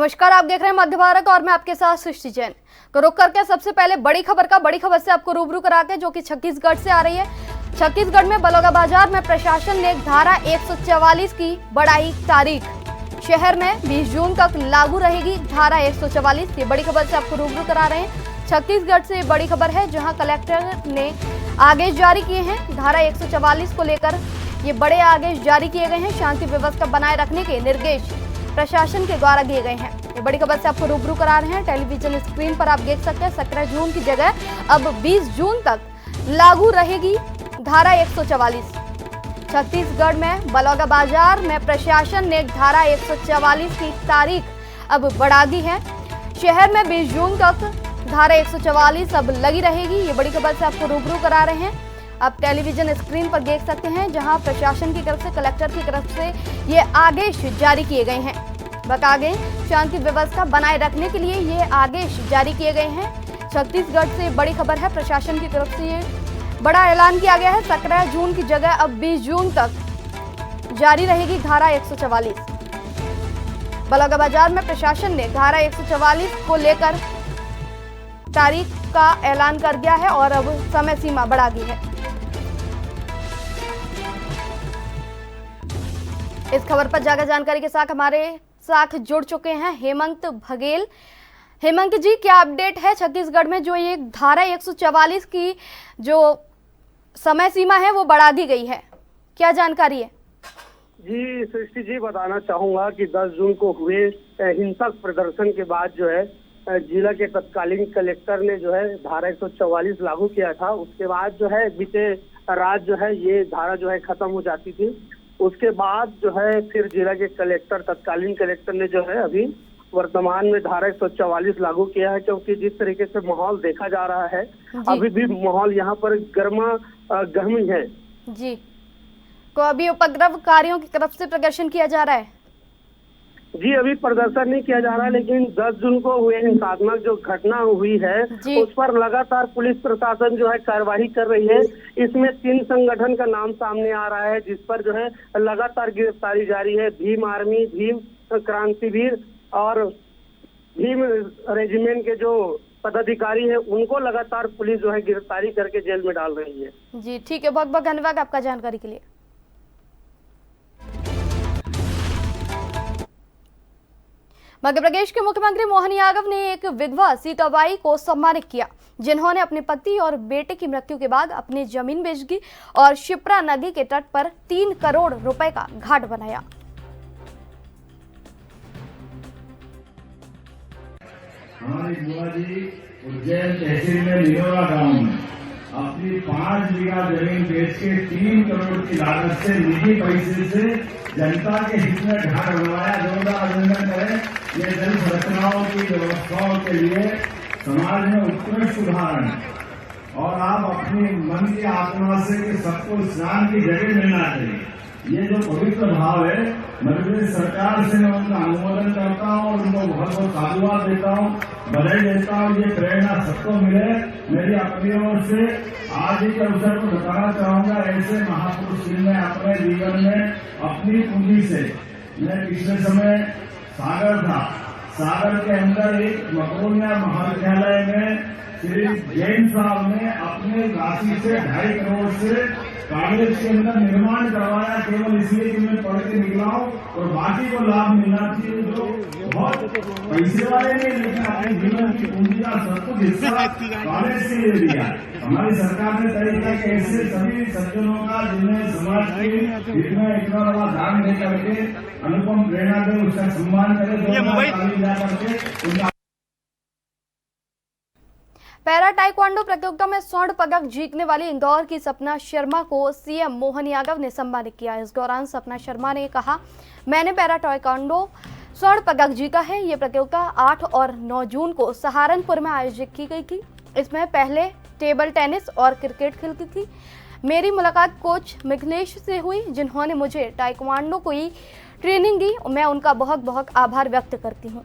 नमस्कार, आप देख रहे हैं मध्य भारत और मैं आपके साथ सृष्टि जैन। तो रुक करके सबसे पहले बड़ी खबर से आपको रूबरू कराते हैं, जो कि छत्तीसगढ़ से आ रही है। छत्तीसगढ़ में बलौदाबाजार में प्रशासन ने धारा 144 की बढ़ाई तारीख। शहर में 20 जून तक लागू रहेगी धारा 144। ये बड़ी खबर से आपको रूबरू करा रहे हैं। छत्तीसगढ़ से बड़ी खबर है, जहां कलेक्टर ने आदेश जारी किए हैं। धारा 144 को लेकर ये बड़े आदेश जारी किए गए हैं। शांति व्यवस्था बनाए रखने के निर्देश प्रशासन के द्वारा दिए गए हैं। ये बड़ी खबर से आपको रूबरू करा रहे हैं। टेलीविजन स्क्रीन पर आप देख सकते हैं 17 जून की जगह अब 20 जून तक लागू रहेगी धारा 144। छत्तीसगढ़ में बलौदाबाजार में प्रशासन ने धारा 144 की तारीख अब बढ़ा दी है। शहर में 20 जून तक धारा 144 अब लगी रहेगी। ये बड़ी खबर से आपको रूबरू करा रहे हैं। आप टेलीविजन स्क्रीन पर देख सकते हैं, जहां प्रशासन की तरफ से, कलेक्टर की तरफ से ये आदेश जारी किए गए हैं। बता दें, शांति व्यवस्था बनाए रखने के लिए ये आदेश जारी किए गए हैं। छत्तीसगढ़ से बड़ी खबर है, प्रशासन की तरफ से ये बड़ा ऐलान किया गया है। 17 जून की जगह अब 20 जून तक जारी रहेगी धारा 144। बलौदाबाजार में प्रशासन ने धारा 144 को लेकर तारीख का ऐलान कर दिया है और अब समय सीमा बढ़ा दी है। इस खबर पर ज्यादा जानकारी के साथ हमारे साथ जुड़ चुके हैं हेमंत बघेल। हेमंत जी, क्या अपडेट है? छत्तीसगढ़ में जो ये धारा 144 की जो समय सीमा है वो बढ़ा दी गई है, क्या जानकारी है? जी सृष्टि जी, बताना चाहूंगा कि 10 जून को हुए हिंसक प्रदर्शन के बाद जो है जिला के तत्कालीन कलेक्टर ने जो है धारा 144 लागू किया था। उसके बाद जो है बीते रात जो है ये धारा जो है खत्म हो जाती थी। उसके बाद जो है फिर जिला के कलेक्टर, तत्कालीन कलेक्टर ने जो है अभी वर्तमान में धारा 144 लागू किया है, क्योंकि जिस तरीके से माहौल देखा जा रहा है अभी भी माहौल यहाँ पर गर्मी है जी। तो अभी उपद्रवकारियों की तरफ से प्रदर्शन किया जा रहा है? जी, अभी प्रदर्शन नहीं किया जा रहा है, लेकिन 10 जून को हुए हिंसात्मक जो घटना हुई है उस पर लगातार पुलिस प्रशासन जो है कार्रवाई कर रही है। इसमें 3 संगठन का नाम सामने आ रहा है, जिस पर जो है लगातार गिरफ्तारी जारी है। भीम आर्मी, भीम क्रांतिवीर और भीम रेजिमेंट के जो पदाधिकारी है उनको लगातार पुलिस जो है गिरफ्तारी करके जेल में डाल रही है। जी ठीक है, बहुत बहुत धन्यवाद आपका जानकारी के लिए। मध्य प्रदेश के मुख्यमंत्री मोहन यादव ने एक विधवा सीताबाई को सम्मानित किया, जिन्होंने अपने पति और बेटे की मृत्यु के बाद अपनी जमीन बेच दी और शिप्रा नदी के तट पर 3 करोड़ रुपए का घाट बनाया। हमारी बुआ जी उज्जैन तहसील में लिनोरा गांव में अपनी 5 बीघा जमीन बेच के 3 करोड़ की लागत से निजी पैसे से जनता के हित में घाट बनवाया। जोरदार अभिनंदन करें। ये जन संरचनाओं की व्यवस्थाओं के लिए समाज में उत्कृष्ट उदाहरण है और आप अपनी मन की आत्मा से कि सबको स्नान की जगह मिलना चाहिए, ये जो पवित्र भाव है, मध्य प्रदेश सरकार से मैं उनका अनुमोदन करता हूँ और उनको बहुत बहुत साधुवाद देता हूँ, बधाई देता हूँ। ये प्रेरणा सबको मिले। मेरी अपनी ओर से आज ही के अवसर को बताना चाहूंगा, ऐसे महापुरुष ने अपने जीवन में अपनी पूंजी से, मैं पिछले समय सागर था, सागर के अंदर एक मकोनिया महाविद्यालय में श्री जैन साहब ने अपने राशि से 2.5 करोड़ से कॉलेज के अंदर निर्माण करवाया, केवल इसलिए कि मैं पढ़ के निकला हूँ और बाकी को लाभ मिलना चाहिए। जो बहुत पैसे वाले नहीं, लेकिन अपने जीवन की पूंजी का सब कुछ हिस्सा कॉलेज से ले लिया। हमारी सरकार ने तय किया कि ऐसे सभी सज्जनों का जिन्हें समाज के इतना बड़ा दान दे करके अनुपम प्रेरणा दे, उसका सम्मान करें। पैरा टाइक्वांडो प्रतियोगिता में स्वर्ण पदक जीतने वाली इंदौर की सपना शर्मा को सीएम मोहन यादव ने सम्मानित किया। इस दौरान सपना शर्मा ने कहा, मैंने पैरा टाइक्वांडो स्वर्ण पदक जीता है। ये प्रतियोगिता 8 और 9 जून को सहारनपुर में आयोजित की गई थी। इसमें पहले टेबल टेनिस और क्रिकेट खेलती थी। मेरी मुलाकात कोच मिथिलेश से हुई, जिन्होंने मुझे टाइक्वांडो की ट्रेनिंग दी। मैं उनका बहुत बहुत आभार व्यक्त करती हूँ।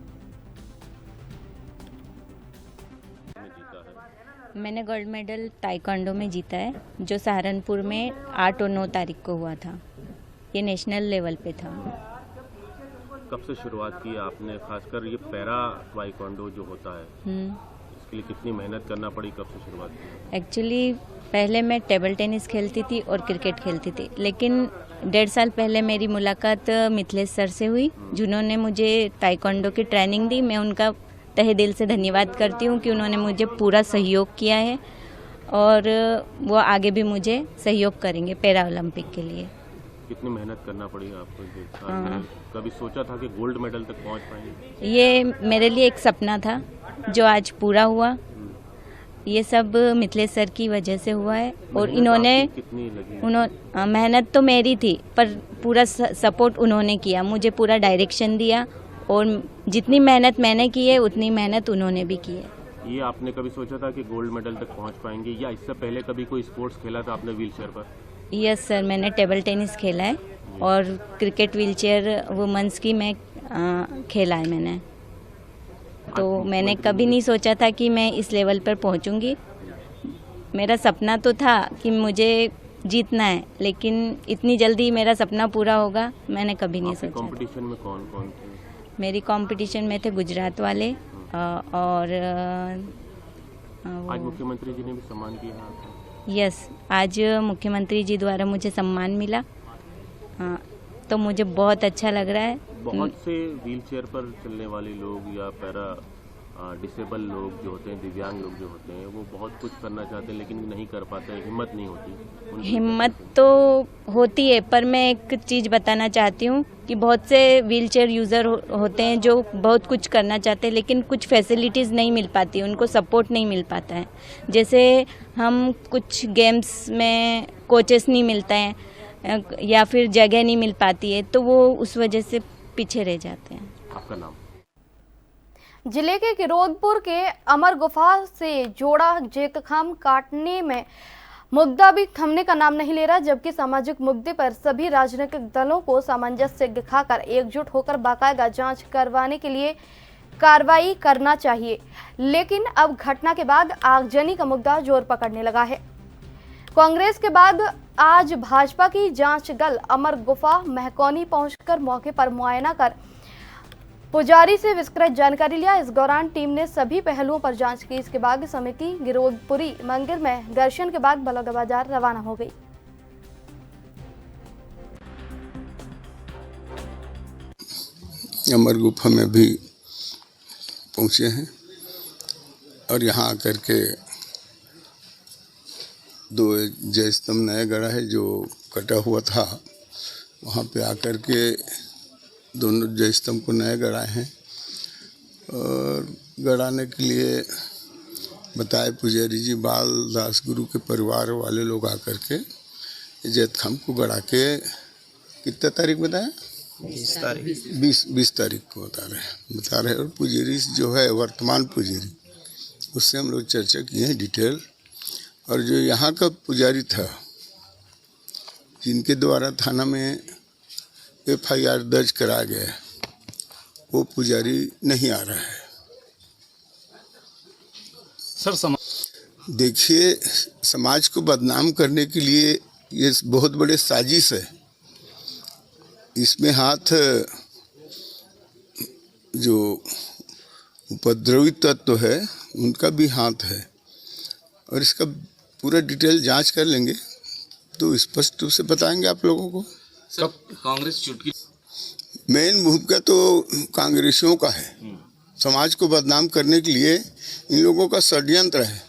मैंने गोल्ड मेडल ताइक्वांडो में जीता है, जो सहारनपुर में 8 और 9 तारीख को हुआ था। ये नेशनल लेवल पे था। कब से शुरुआत की आपने, खासकर ये पैरा ताइक्वांडो जो होता है इसके लिए कितनी मेहनत करना पड़ी, कब से शुरुआत की? एक्चुअली पहले मैं टेबल टेनिस खेलती थी और क्रिकेट खेलती थी, लेकिन 1.5 साल पहले मेरी मुलाकात मिथिलेश सर से हुई, जिन्होंने मुझे ताइक्वांडो की ट्रेनिंग दी। मैं उनका तहे दिल से धन्यवाद करती हूँ कि उन्होंने मुझे पूरा सहयोग किया है और वो आगे भी मुझे सहयोग करेंगे पैरा ओलंपिक के लिए। कितनी मेहनत करना पड़ी आपको इस साल में? कभी सोचा था कि गोल्ड मेडल तक पहुंच पाएंगे? ये मेरे लिए एक सपना था जो आज पूरा हुआ। ये सब मिथिलेश सर की वजह से हुआ है और इन्होंने कितनी लगी? मेहनत तो मेरी थी पर पूरा सपोर्ट उन्होंने किया, मुझे पूरा डायरेक्शन दिया और जितनी मेहनत मैंने की है उतनी मेहनत उन्होंने भी की है। ये आपने कभी सोचा था कि गोल्ड मेडल तक पहुंच पाएंगे, या इससे पहले कभी कोई स्पोर्ट्स खेला था आपने व्हीलचेयर पर? यस सर, मैंने टेबल टेनिस खेला है और क्रिकेट व्हीलचेयर वुमेन्स की मैं खेला है मैंने। तो मैंने कभी नहीं सोचा था कि मैं इस लेवल पर पहुंचूंगी। मेरा सपना तो था कि मुझे जीतना है, लेकिन इतनी जल्दी मेरा सपना पूरा होगा मैंने कभी नहीं सोचा। कंपटीशन में कौन कौन थे? मेरी कंपटीशन में थे गुजरात वाले और आज मुख्यमंत्री जी ने भी सम्मान किया आपको? यस, आज मुख्यमंत्री जी द्वारा मुझे सम्मान मिला, तो मुझे बहुत अच्छा लग रहा है। बहुत से व्हीलचेयर पर चलने वाले लोग या पैरा डिसेबल लोग जो होते हैं, दिव्यांग लोग जो होते हैं, वो बहुत कुछ करना चाहते हैं लेकिन नहीं कर पाते हैं, हिम्मत नहीं होती। हिम्मत तो होती है, पर मैं एक चीज़ बताना चाहती हूँ कि बहुत से व्हीलचेयर यूज़र होते हैं जो बहुत कुछ करना चाहते हैं लेकिन कुछ फैसिलिटीज़ नहीं मिल पाती, उनको सपोर्ट नहीं मिल पाता है। जैसे हम कुछ गेम्स में कोचेस नहीं मिलता है या फिर जगह नहीं मिल पाती है, तो वो उस वजह से पीछे रह जाते हैं। आपका नाम? जिले के किरोदपुर के अमर गुफा से जोड़ा जेकखाम काटने में मुद्दा भी थमने का नाम नहीं ले रहा, जबकि सामाजिक मुद्दे पर सभी राजनीतिक दलों को सामंजस्य दिखाकर एकजुट होकर बाकायदा जांच करवाने के लिए कार्रवाई करना चाहिए। लेकिन अब घटना के बाद आगजनी का मुद्दा जोर पकड़ने लगा है। कांग्रेस के बाद आज भाजपा की जांच दल अमर गुफा महकौनी पहुंचकर मौके पर मुआयना कर पुजारी से विस्तृत जानकारी लिया। इस दौरान टीम ने सभी पहलुओं पर जांच की। इसके बाद समिति गिरोदपुरी मंदिर में दर्शन के बाद बलौदा बाजार रवाना हो गई। अमर गुफा में भी पहुंचे हैं और यहाँ आकर के दो जय स्तंभ नया गढ़ा है जो कटा हुआ था, वहाँ पे आकर के दोनों जय स्तंभ को नया गढ़ाए हैं और गढ़ाने के लिए बताए पुजारी जी बाल दास गुरु के परिवार वाले लोग आकर के जयखाम को गढ़ा के कितना तारीख बताया? 20 तारीख को बता रहे हैं। और पुजारी जो है वर्तमान पुजारी, उससे हम लोग चर्चा किए हैं डिटेल। और जो यहाँ का पुजारी था जिनके द्वारा थाना में FIR दर्ज करा गया है, वो पुजारी नहीं आ रहा है। सर देखिए, समाज को बदनाम करने के लिए ये बहुत बड़े साजिश है। इसमें हाथ जो उपद्रवी तत्व है उनका भी हाथ है और इसका पूरा डिटेल जांच कर लेंगे तो स्पष्ट रूप से बताएंगे आप लोगों को। सब कांग्रेस चुटकी मेन भूमिका तो कांग्रेसियों का है, समाज को बदनाम करने के लिए इन लोगों का षड्यंत्र है।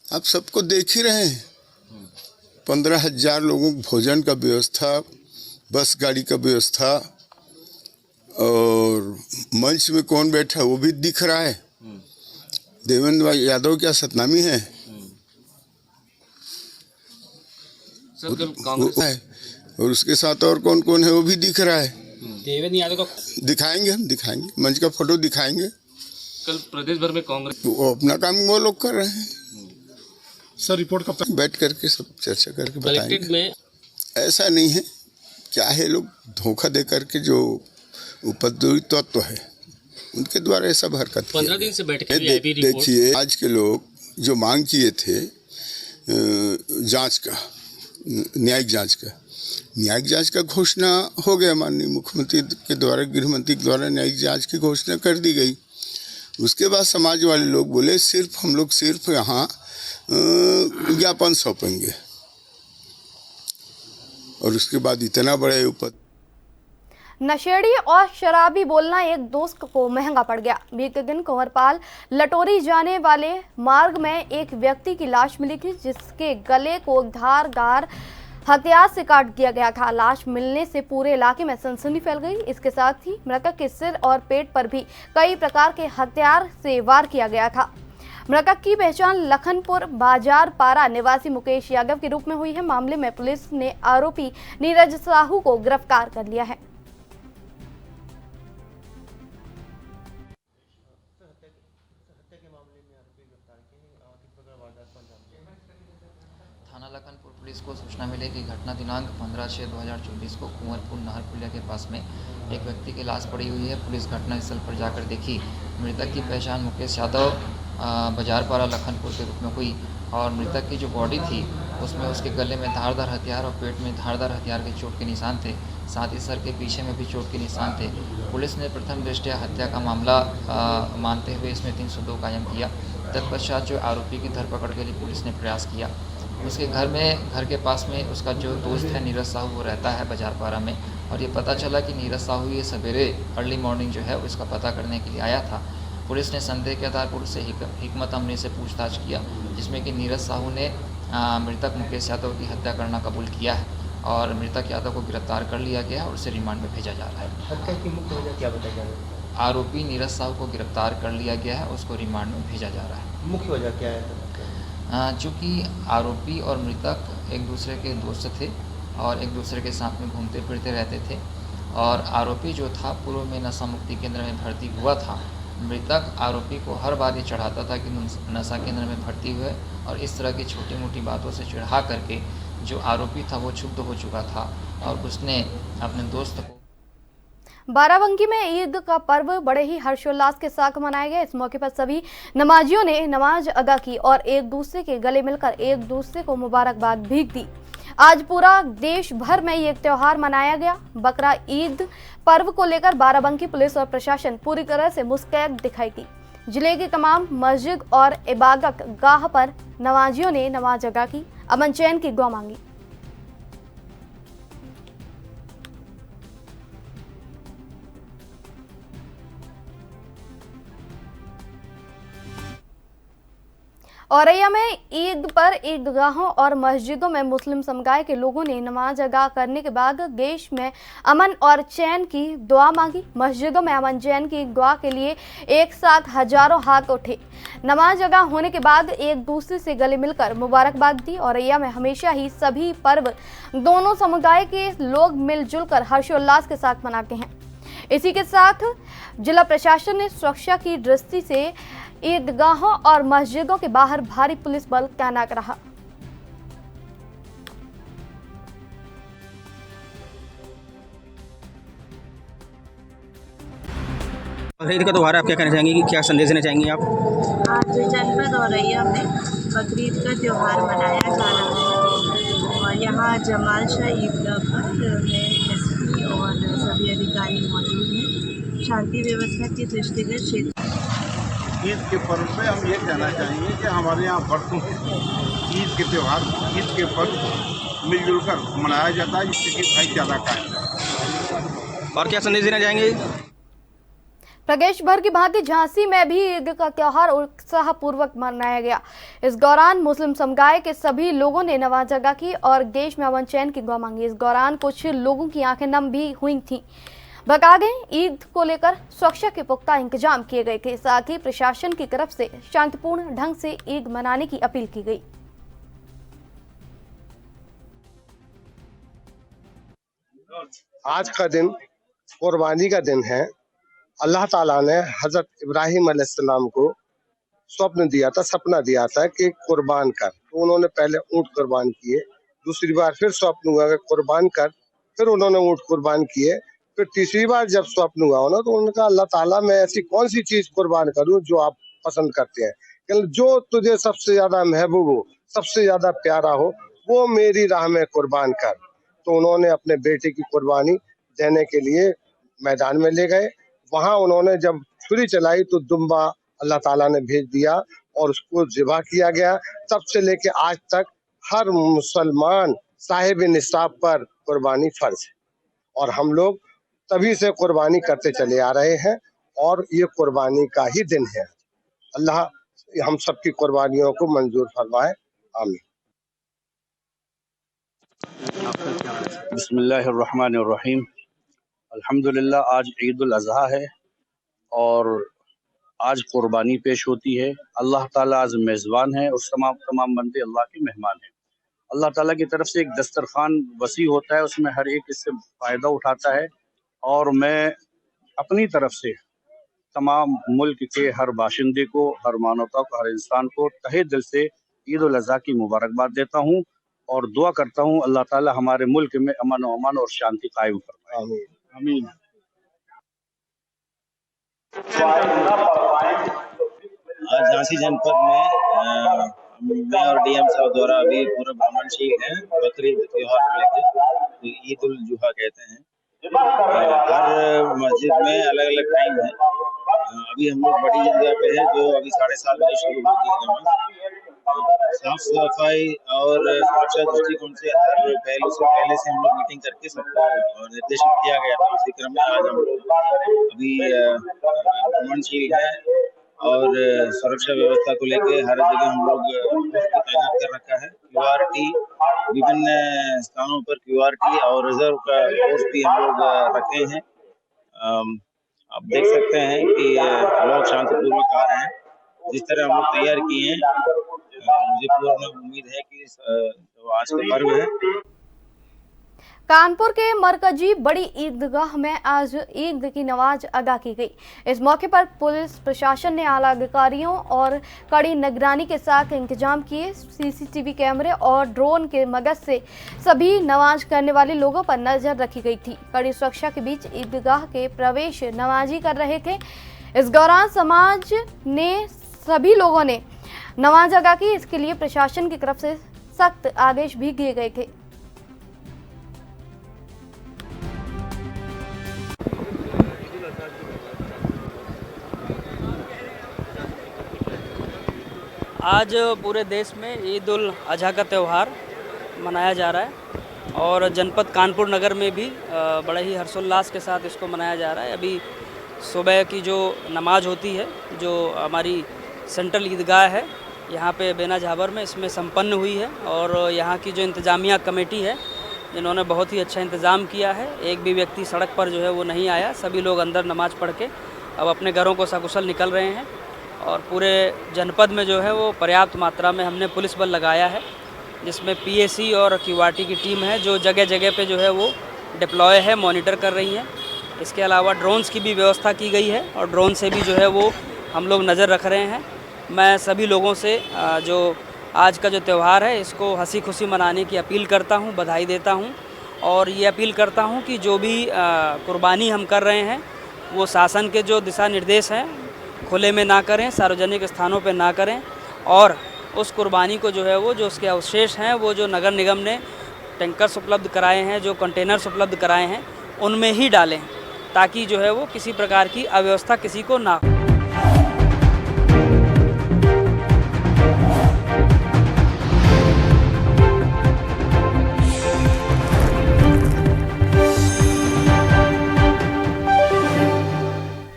आप सबको देख ही रहे हैं, 15,000 लोगों को भोजन का व्यवस्था, बस गाड़ी का व्यवस्था, और मंच में कौन बैठा वो भी दिख रहा है। देवेंद्र यादव क्या सतनामी है? सर कल कांग्रेस है और उसके साथ और कौन कौन है वो भी दिख रहा है। देवेंद्र यादव का दिखाएंगे, हम दिखाएंगे, मंच का फोटो दिखाएंगे। कल प्रदेश भर में कांग्रेस वो अपना काम वो लोग कर रहे हैं। सर रिपोर्ट कब तक? बैठ करके सब चर्चा करके बताएंगे। कलेक्टेड में ऐसा नहीं है, क्या है, लोग धोखा दे करके जो उपद्रवी तत्व है उनके द्वारा ये सब हरकत 15 दिन से बैठ के देखिए, आज के लोग जो मांग किए थे जांच का, न्यायिक जांच का, न्यायिक जांच का घोषणा हो गया, माननीय मुख्यमंत्री के द्वारा, गृह मंत्री के द्वारा न्यायिक जांच की घोषणा कर दी गई। उसके बाद समाज वाले लोग बोले हम लोग सिर्फ यहाँ ज्ञापन सौंपेंगे, और उसके बाद इतना बड़ा उपद। नशेड़ी और शराबी बोलना एक दोस्त को महंगा पड़ गया। बीते दिन कुंवरपाल लटोरी जाने वाले मार्ग में एक व्यक्ति की लाश मिली थी, जिसके गले को धारदार हथियार से काट दिया गया था। लाश मिलने से पूरे इलाके में सनसनी फैल गई। इसके साथ ही मृतक के सिर और पेट पर भी कई प्रकार के हथियार से वार किया गया था। मृतक की पहचान लखनपुर बाजार पारा निवासी मुकेश यादव के रूप में हुई है। मामले में पुलिस ने आरोपी नीरज साहू को गिरफ्तार कर लिया है। थाना लखनपुर पुलिस को सूचना मिली कि घटना दिनांक 15/6/2024 को कुंवरपुर नहर पुलिया के पास में एक व्यक्ति की लाश पड़ी हुई है। पुलिस घटनास्थल पर जाकर देखी। मृतक की पहचान मुकेश यादव बाजारपारा लखनपुर के रूप में हुई, और मृतक की जो बॉडी थी उसमें उसके गले में धारदार हथियार और पेट में धारदार हथियार के चोट के निशान थे। साथ ही सर के पीछे में भी चोट के निशान थे। पुलिस ने प्रथम दृष्टया हत्या का मामला मानते हुए इसमें 302 कायम किया। तत्पश्चात जो आरोपी की धरपकड़ के लिए पुलिस ने प्रयास किया। उसके घर के पास में उसका जो दोस्त है नीरज साहू, वो रहता है बाजारपारा में, और ये पता चला कि नीरज साहू ये सवेरे अर्ली मॉर्निंग जो है उसका पता करने के लिए आया था। पुलिस ने संदेह के आधार पर उससे हिकमत अमनी से पूछताछ किया, जिसमें कि नीरज साहू ने मृतक मुकेश यादव की हत्या करना कबूल किया है, और मृतक यादव को गिरफ्तार कर लिया गया और उसे रिमांड में भेजा जा रहा है। हत्या की मुख्य वजह क्या बताई जा रही है? आरोपी नीरज साहू को गिरफ्तार कर लिया गया है, उसको रिमांड में भेजा जा रहा है। मुख्य वजह क्या है? चूँकि आरोपी और मृतक एक दूसरे के दोस्त थे और एक दूसरे के साथ में घूमते फिरते रहते थे, और आरोपी जो था पूर्व में नशा मुक्ति केंद्र में भर्ती हुआ था। मृतक आरोपी को हर बार ये चढ़ाता था कि नशा केंद्र में भर्ती हुए, और इस तरह की छोटी मोटी बातों से चिढ़ा करके जो आरोपी था वो क्षुब्ध हो चुका था, और उसने अपने दोस्त को। बाराबंकी में ईद का पर्व बड़े ही हर्षोल्लास के साथ मनाया गया। इस मौके पर सभी नमाजियों ने नमाज अदा की और एक दूसरे के गले मिलकर एक दूसरे को मुबारकबाद भी दी। आज पूरा देश भर में ये त्योहार मनाया गया। बकरा ईद पर्व को लेकर बाराबंकी पुलिस और प्रशासन पूरी तरह से मुस्तैद दिखाई दी। जिले की तमाम मस्जिद और इबादत गाह पर नमाजियों ने नमाज अदा की, अमन चैन की दुआ मांगी। औरैया में ईद पर ईदगाहों और मस्जिदों में मुस्लिम समुदाय के लोगों ने नमाज अदा करने के बाद देश में अमन और चैन की दुआ मांगी। मस्जिदों में अमन चैन की दुआ के लिए एक साथ हजारों हाथ उठे। नमाज अदा होने के बाद एक दूसरे से गले मिलकर मुबारकबाद दी। औरैया में हमेशा ही सभी पर्व दोनों समुदाय के लोग मिलजुल कर हर्षोल्लास के साथ मनाते हैं। इसी के साथ जिला प्रशासन ने सुरक्षा की दृष्टि से ईदगाहों और मस्जिदों के बाहर भारी पुलिस बल तैनात रहा। ईद का त्योहार आप क्या कहना चाहेंगे, कि क्या संदेश देना चाहेंगी आप? आज जनपद औरैया में बकरीद का त्यौहार मनाया जा रहा है, और यहाँ जमाल शाह ईदगाह पर एसपी और सभी अधिकारी मौजूद हैं। शांति व्यवस्था के दृष्टिगत क्षेत्र ईद के पर्व पे हम ये कहना चाहेंगे कि हमारे यहाँ बरसों से ईद के त्यौहार, ईद के पर्व मिलजुल कर मनाया जाता है, जिससे कि भाईचारा कायम है। और क्या संदेश देना चाहेंगे? प्रदेश भर की भांति झांसी में भी ईद का त्योहार उत्साहपूर्वक मनाया गया। इस दौरान मुस्लिम समुदाय के सभी लोगों ने नमाज अदा की और देश में अमन चैन की दुआ मांगी। इस दौरान कुछ लोगों की आंखें नम भी हुई थीं। बता दें, ईद को लेकर सुरक्षा के पुख्ता इंतजाम किए गए थे। साथ ही प्रशासन की तरफ से शांतिपूर्ण ढंग से ईद मनाने की अपील की गई। आज का दिन कुर्बानी का दिन है। अल्लाह ताला ने हजरत इब्राहिम अलैहिस्सलाम को स्वप्न दिया था, सपना दिया था कि कुर्बान कर। तो उन्होंने पहले ऊंट कुर्बान किए, दूसरी बार फिर स्वप्न हुआ कि कुर्बान कर, फिर उन्होंने ऊंट कुर्बान किए। फिर तीसरी बार जब स्वप्न हुआ ना, तो उन्होंने कहा अल्लाह ताला मैं ऐसी कौन सी चीज कुर्बान करूं जो आप पसंद करते हैं, कि जो तुझे सबसे ज्यादा महबूब हो, सबसे ज्यादा प्यारा हो, वो मेरी राह में कुर्बान कर। तो उन्होंने अपने बेटे की कुर्बानी देने के लिए मैदान में ले गए। वहां उन्होंने जब छुरी चलाई तो दुम्बा अल्लाह ताला ने भेज दिया और उसको ज़िबा किया गया। तब से लेके आज तक हर मुसलमान साहिब निसाब पर कुर्बानी फर्ज है और हम लोग तभी से कुर्बानी करते चले आ रहे हैं और ये कुर्बानी का ही दिन है। अल्लाह हम सबकी कुर्बानियों को मंजूर फरमाए, आमीन। बिस्मिल्लाहिर्रहमानिर्रहीम। अल्हम्दुलिल्लाह, आज ईद उल अज़हा है और आज कुर्बानी पेश होती है। अल्लाह ताला आज मेज़बान है और तमाम बंदे अल्लाह के मेहमान हैं। अल्लाह ताला की तरफ से एक दस्तरखान वसी होता है, उसमें हर एक इससे फ़ायदा उठाता है और मैं अपनी तरफ से तमाम मुल्क के हर बाशिंदे को, हर मानवता को, हर इंसान को तहे दिल से ईद उल अज़हा की मुबारकबाद देता हूँ और दुआ करता हूँ अल्लाह ताला हमारे मुल्क में अमन और शांति कायम फरमाए। आमीन आमीन। आज झांसी जनपद में मैं और डीएम साहब द्वारा अभी पूरा भ्रमणशील है बकरीद त्योहार को लेकर, ईद उल जुहा कहते हैं। हर मस्जिद में अलग अलग टाइम है। अभी हम लोग बड़ी जगह पे है जो अभी 7:30 बजे शुरू होगी नमाज। साफ सफाई और सुरक्षा दृष्टिकोण से हर पहले से हम लोग मीटिंग करके सबको निर्देशित किया गया था। उसी क्रम में आज हम लोग अभी भ्रमणशील है और सुरक्षा व्यवस्था को लेकर हर जगह हम लोग तैनात कर रखा है। QRT विभिन्न स्थानों पर QRT और रिजर्व का फोर्स भी हम लोग रखे हैं। आप देख सकते हैं कि लोग शांतिपूर्वक आ रहे हैं। जिस तरह हम लोग तैयार किए हैं, मुझे पूर्ण उम्मीद है कि जो आज का पर्व है। कानपुर के मरकजी बड़ी ईदगाह में आज ईद की नमाज अदा की गई। इस मौके पर पुलिस प्रशासन ने आला अधिकारियों और कड़ी निगरानी के साथ इंतजाम किए। CCTV कैमरे और ड्रोन के मदद से सभी नमाज करने वाले लोगों पर नजर रखी गई थी। कड़ी सुरक्षा के बीच ईदगाह के प्रवेश नमाजी कर रहे थे। इस दौरान समाज ने सभी लोगों ने नमाज अदा की। इसके लिए प्रशासन की तरफ से सख्त आदेश भी दिए गए थे। आज पूरे देश में ईद उल अज़हा का त्यौहार मनाया जा रहा है और जनपद कानपुर नगर में भी बड़े ही हर्षोल्लास के साथ इसको मनाया जा रहा है। अभी सुबह की जो नमाज होती है, जो हमारी सेंट्रल ईदगाह है यहाँ पे बेना झाबर में, इसमें संपन्न हुई है और यहाँ की जो इंतज़ामिया कमेटी है इन्होंने बहुत ही अच्छा इंतज़ाम किया है। एक भी व्यक्ति सड़क पर जो है वो नहीं आया। सभी लोग अंदर नमाज़ पढ़ के अब अपने घरों को सकुशल निकल रहे हैं और पूरे जनपद में जो है वो पर्याप्त मात्रा में हमने पुलिस बल लगाया है, जिसमें PAC और QRT की टीम है जो जगह जगह पे जो है वो डिप्लॉय है, मॉनिटर कर रही हैं। इसके अलावा ड्रोन्स की भी व्यवस्था की गई है और ड्रोन से भी जो है वो हम लोग नज़र रख रहे हैं। मैं सभी लोगों से जो आज का जो त्यौहार है इसको हंसी खुशी मनाने की अपील करता हूं, बधाई देता हूं और ये अपील करता हूं कि जो भी कुर्बानी हम कर रहे हैं वो शासन के जो दिशा निर्देश हैं खुले में ना करें, सार्वजनिक स्थानों पे ना करें और उस कुर्बानी को जो है वो जो उसके अवशेष हैं वो जो नगर निगम ने टैंकर्स उपलब्ध कराए हैं, जो कंटेनर्स उपलब्ध कराए हैं, उनमें ही डालें ताकि जो है वो किसी प्रकार की अव्यवस्था किसी को ना हो।